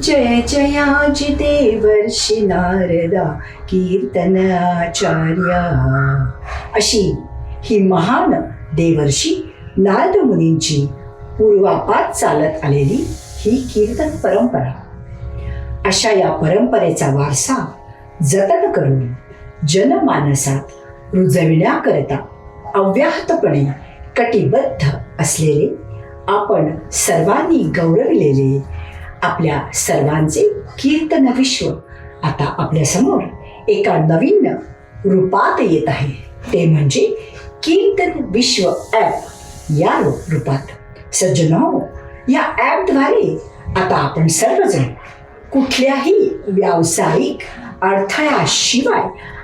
जय जयाजिते वर्षी नारदा कीर्तन आचार्या. अशी ही महान देवर्षी नारद मुनींची पूर्वापार चालत आलेली ही कीर्तन परंपरा. अशा या परंपरेचा वारसा जतन करून जनमानसात रुजविण्याकरता अव्याहतपणे कटिबद्ध असलेले, आपण सर्वांनी गौरविलेले आपल्या सर्वांचे कीर्तन विश्व आता आपल्यासमोर एका नवीन रूपात येत आहे. ते म्हणजे कीर्तन विश्व ॲप या रूपात. सज्जनो, या ॲपद्वारे आता आपण सर्वजण कुठल्याही व्यावसायिक अडथळ्याशिवाय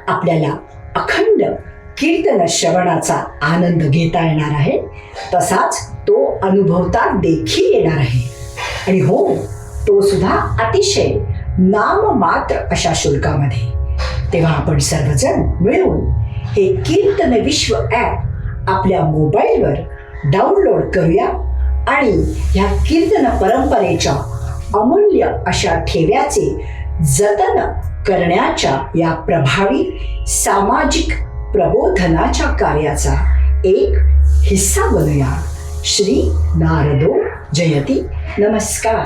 आपल्याला अखंड कीर्तन श्रवणाचा आनंद घेता येणार आहे. तसाच तो अनुभवता देखील येणार आहे. आणि हो, तो सुद्धा अतिशय नाममात्र अशा शुल्कामध्ये. तेव्हा आपण सर्वजण मिळून हे कीर्तन विश्व ॲप आपल्या मोबाईलवर डाउनलोड करूया आणि ह्या कीर्तन परंपरेच्या अमूल्य अशा ठेव्याचे जतन करण्याच्या या प्रभावी सामाजिक प्रबोधनाच्या कार्याचा एक हिस्सा बनूया. श्री नारदो जयती. नमस्कार.